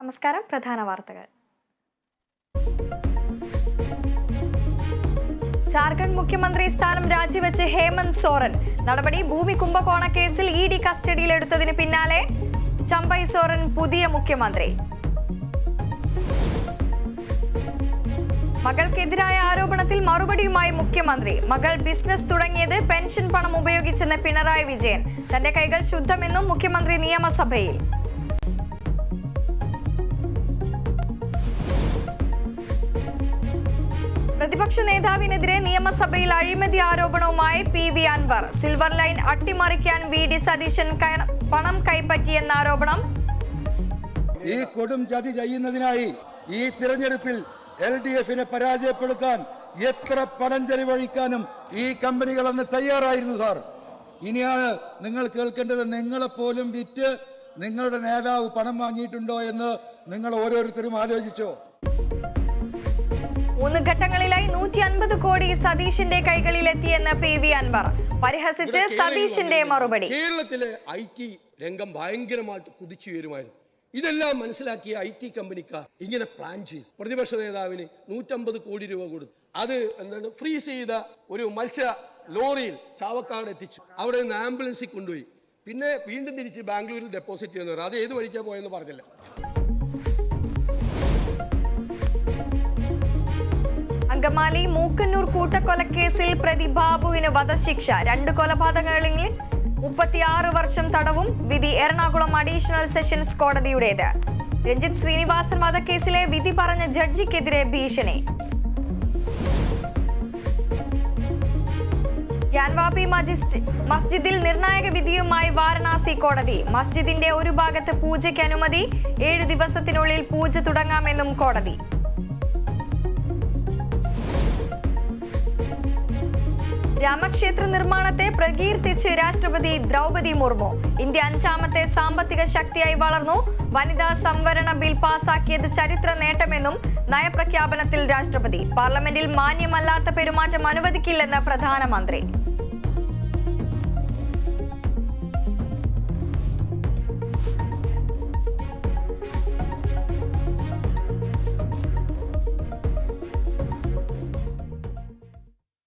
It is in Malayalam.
നമസ്കാരം. പ്രധാന വാർത്തകൾ. ജാർഖണ്ഡ് മുഖ്യമന്ത്രി സ്ഥാനം രാജിവെച്ച് ഹേമന്ത് സോറൻ. നടപടി ഭൂമി കുംഭകോണ കേസിൽ ഇഡി കസ്റ്റഡിയിലെടുത്തതിന് പിന്നാലെ ചമ്പൈ സോറൻ പുതിയ മുഖ്യമന്ത്രി. മകൾക്കെതിരായ ആരോപണത്തിൽ മറുപടിയുമായി മുഖ്യമന്ത്രി. മകൾ ബിസിനസ് തുടങ്ങിയത് പെൻഷൻ പണം ഉപയോഗിച്ചെന്ന് പിണറായി വിജയൻ. തന്റെ കൈകൾ ശുദ്ധമെന്നും മുഖ്യമന്ത്രി നിയമസഭയിൽ. പ്രതിപക്ഷ നേതാവിനെതിരെ നിയമസഭയിൽ അഴിമതി ആരോപണവുമായി PV അൻവർ. സിൽവർ ലൈൻ അട്ടിമറിക്കാൻ VD സതീശൻ പണം കൈപ്പറ്റിയെന്ന ആരോപണം. ഈ കൊടും ചതി ചെയ്യുന്നതിനായി ഈ തിരഞ്ഞെടുപ്പിൽ LDF-നെ പരാജയപ്പെടുത്താൻ എത്ര പണം ചെലവഴിക്കാനും ഈ കമ്പനികൾ അന്ന് തയ്യാറായിരുന്നു സാർ. ഇനിയാണ് നിങ്ങൾ കേൾക്കേണ്ടത്. നിങ്ങളെപ്പോലും വിറ്റ് നിങ്ങളുടെ നേതാവ് പണം വാങ്ങിയിട്ടുണ്ടോ എന്ന് നിങ്ങൾ ഓരോരുത്തരും ആലോചിച്ചോ? 3 ഘട്ടങ്ങളിലായി 150 കോടി സതീഷിന്റെ കൈകളിലെത്തിയെന്ന് PV അൻവർ. പരിഹസിച്ച് സതീഷിന്റെ മറുപടി. കേരളത്തിലെ IT രംഗം ഭയങ്കരമായിട്ട് കുതിച്ചുയരുമായിരുന്നു. ഇതെല്ലാം മനസ്സിലാക്കിയ IT കമ്പനിക്കാർ ഇങ്ങനെ പ്ലാൻ ചെയ്തു. പ്രതിപക്ഷ നേതാവിന് 150 കോടി രൂപ കൊടുത്തു. അത് ഫ്രീസ് ചെയ്ത ഒരു മത്സ്യ ലോറിയിൽ ചാവക്കാട് എത്തിച്ചു. അവിടെ നിന്ന് ആംബുലൻസിൽ കൊണ്ടുപോയി. പിന്നെ വീണ്ടും തിരിച്ച് ബാംഗ്ലൂരിൽ ഡെപ്പോസിറ്റ് ചെയ്യുന്നവർ. അത് ഏത് വഴിക്കാ പോയെന്ന് പറഞ്ഞില്ല. അങ്കമാലി മൂക്കന്നൂർ കൂട്ടക്കൊലക്കേസിൽ പ്രതി ബാബുവിന് വധശിക്ഷ. 2 കൊലപാതകങ്ങളിൽ 36 വർഷം തടവും. വിധി എറണാകുളം അഡീഷണൽ സെഷൻസ് കോടതിയുടേത്. രഞ്ജിത്ത് ശ്രീനിവാസൻ വധക്കേസിലെ വിധി പറഞ്ഞ ജഡ്ജിക്കെതിരെ ഭീഷണി. ഗ്യാൻവാപി മസ്ജിദിൽ നിർണായക വിധിയുമായി വാരണാസി കോടതി. മസ്ജിദിന്റെ ഒരു ഭാഗത്ത് പൂജയ്ക്ക് അനുമതി. 7 ദിവസത്തിനുള്ളിൽ പൂജ തുടങ്ങാമെന്നും കോടതി. രാമക്ഷേത്ര നിർമ്മാണത്തെ പ്രകീർത്തിച്ച് രാഷ്ട്രപതി ദ്രൗപദി മുർമു. ഇന്ത്യ 5ാമത്തെ സാമ്പത്തിക ശക്തിയായി വളർന്നു. വനിതാ സംവരണ ബിൽ പാസാക്കിയത് ചരിത്ര നേട്ടമെന്നും നയപ്രഖ്യാപനത്തിൽ രാഷ്ട്രപതി. പാർലമെന്റിൽ മാന്യമല്ലാത്ത പെരുമാറ്റം അനുവദിക്കില്ലെന്ന് പ്രധാനമന്ത്രി.